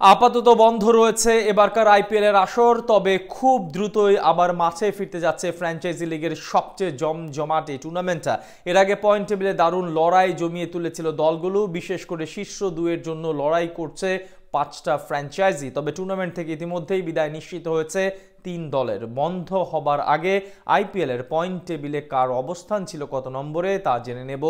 আপাতত বন্ধ রয়েছে এবারকার আইপিএল এর আসর, তবে খুব দ্রুতই আবার মাঠে ফিরতে যাচ্ছে ফ্র্যাঞ্চাইজি লিগের সবচেয়ে জমজমাট এই টুর্নামেন্টটা। এর আগে পয়েন্ট টেবিলে দারুণ লড়াই জমিয়ে তুলেছিল দলগুলো, বিশেষ করে শীর্ষ দুয়ের জন্য লড়াই করছে পাঁচটা ফ্র্যাঞ্চাইজি। তবে টুর্নামেন্ট থেকে ইতিমধ্যেই বিদায় নিশ্চিত হয়েছে তিন দলের। বন্ধ হবার আগে আইপিএল এর পয়েন্ট টেবিলে কার অবস্থান ছিল কত নম্বরে তা জেনে নেব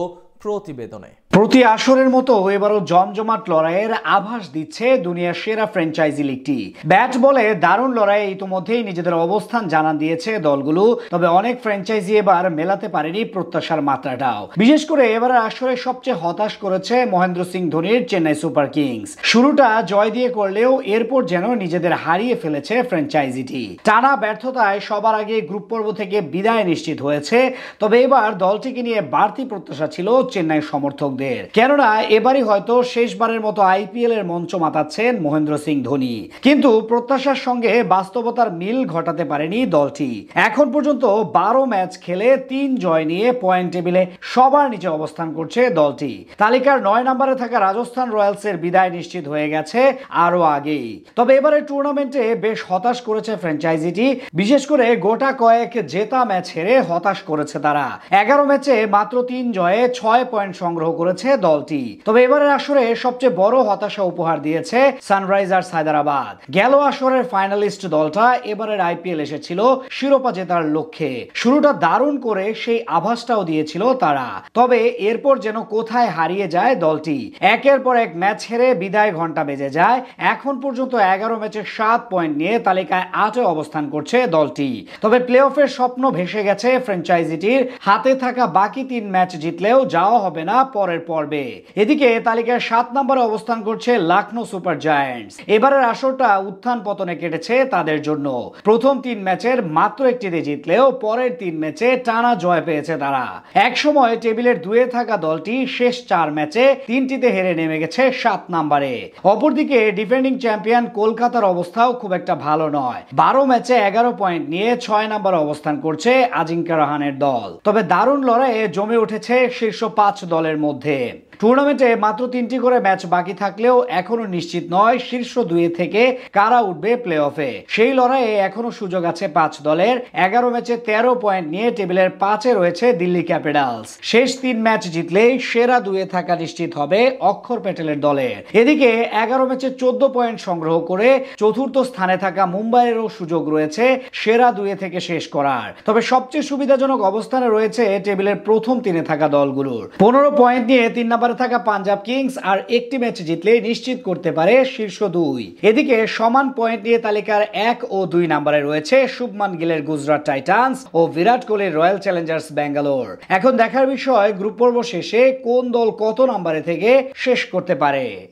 প্রতিবেদনে। প্রতি আসরের মতো এবারও জমজমাট লড়াইয়ের আভাস দিচ্ছে দুনিয়ার সেরা ফ্র্যাঞ্চাইজি লিগটি। ব্যাট বলে দারুণ লড়াইয়ে ইতিমধ্যেই নিজেদের অবস্থান জানান দিয়েছে দলগুলো, তবে অনেক ফ্র্যাঞ্চাইজি এবার মেলাতে পারেনি প্রত্যাশার মাত্রাটাও। বিশেষ করে এবারের আসরে সবচেয়ে হতাশ করেছে মহেন্দ্র সিং ধোনির চেন্নাই সুপার কিংস। শুরুটা জয় দিয়ে করলেও এরপর যেন নিজেদের হারিয়ে ফেলেছে ফ্র্যাঞ্চাইজিটি। টানা ব্যর্থতায় সবার আগে গ্রুপ পর্ব থেকে বিদায় নিশ্চিত হয়েছে, তবে এবার দলটিকে নিয়ে বাড়তি প্রত্যাশা ছিল চেন্নাই সমর্থকদের। কেননা এবারই হয়তো শেষবারের মতো আইপিএল এর মঞ্চ মাতাচ্ছেন মহেন্দ্র সিং ধোনি, কিন্তু প্রত্যাশার সঙ্গে বাস্তবতার মিল ঘটাতে পারেনি দলটি। এখন পর্যন্ত 12 ম্যাচ খেলে 3 জয় নিয়ে পয়েন্ট টেবিলে সবার নিচে অবস্থান করছে দলটি। তালিকার 9 নম্বরে থাকা রাজস্থান রয়্যালসের বিদায় নিশ্চিত হয়ে গেছে আরো আগেই। তবে এবারে টুর্নামেন্টে বেশ হতাশ করেছে ফ্র্যাঞ্চাইজিটি, বিশেষ করে গোটা কয়েক জেতা ম্যাচ হেরে হতাশ করেছে তারা। 11 ম্যাচে মাত্র 3 জয়ে 6 পয়েন্ট সংগ্রহ করেছে দলটি। তবে এবারের আসরে সবচেয়ে বড় হতাশা উপহার দিয়েছে সানরাইজার্স হায়দ্রাবাদ। গেল আসরের ফাইনালিস্ট দলটা এবারের আইপিএল এসেছিল শিরোপা জেতার লক্ষ্যে। শুরুটা দারুণ করে সেই আভাসটাও দিয়েছিল তারা, তবে এরপর যেন কোথায় হারিয়ে যায় দলটি। একের পর এক ম্যাচ হেরে বিদায় ঘন্টা বেজে যায়। এখন পর্যন্ত 11 ম্যাচে 7 পয়েন্ট নিয়ে তালিকায় 8-এ অবস্থান করছে দলটি। তবে প্লে অফের স্বপ্ন ভেসে গেছে ফ্র্যাঞ্চাইজিটির। হাতে থাকা বাকি 3 ম্যাচ জিতলেও যাওয়া হবে না পরের পর্বে। এদিকে তালিকায় 7 নম্বরে অবস্থান করছে লখনৌ সুপার জায়ান্টস। এবারের আসরটা উত্থান পতনে কেটেছে তাদের জন্য। প্রথম 3 ম্যাচের মাত্র একটিতে জিতলেও পরের 3 ম্যাচে টানা জয় পেয়েছে তারা। এক সময় টেবিলের 2-এ থাকা দলটি শেষ 4 ম্যাচে 3টিতে হেরে নেমে গেছে 7 নম্বরে। অপরদিকে ডিফেন্ডিং চ্যাম্পিয়ন কলকাতার অবস্থাও খুব একটা ভালো নয়। 12 ম্যাচে 11 পয়েন্ট নিয়ে 6 নম্বরে অবস্থান করছে আজিঙ্কা রাহানের দল। তবে দারুণ লড়াইয়ে জমে উঠেছে শীর্ষ 5 দলের মধ্যে। টুর্নামেন্টে মাত্র 3টি করে ম্যাচ বাকি থাকলেও এখনো নিশ্চিত নয় শীর্ষ 2 থেকে কারা উঠবে প্লে অফে। সেই লড়াইয়ে এখনো সুযোগ আছে 5 দলের। 11 ম্যাচে 13 পয়েন্ট নিয়ে টেবিলের 5-এ রয়েছে দিল্লি ক্যাপিটালস। শেষ 3 ম্যাচ জিতলেই সেরা 2-এ থাকা নিশ্চিত হবে অক্ষর প্যাটেলের দলের। এদিকে 11 ম্যাচে 14 পয়েন্ট সংগ্রহ করে চতুর্থ স্থানে থাকা মুম্বাইয়েরও সুযোগ রয়েছে সেরা 2-এ থেকে শেষ করার। তবে সবচেয়ে সুবিধাজনক অবস্থানে রয়েছে টেবিলের প্রথম 3-এ থাকা দলগুলোর। 15 পয়েন্ট নিয়ে 3 নম্বরে থাকা পাঞ্জাব কিংস আর একটি ম্যাচ জিতলে নিশ্চিত করতে পারে শীর্ষ 2। এদিকে সমান পয়েন্ট নিয়ে তালিকার 1 ও 2 নম্বরে রয়েছে শুভমান গিলের গুজরাট টাইটান্স ও বিরাট কোহলির রয়্যাল চ্যালেঞ্জার্স ব্যাঙ্গালোর। এখন দেখার বিষয় গ্রুপ পর্ব শেষে কোন দল কত নম্বরে থেকে শেষ করতে পারে।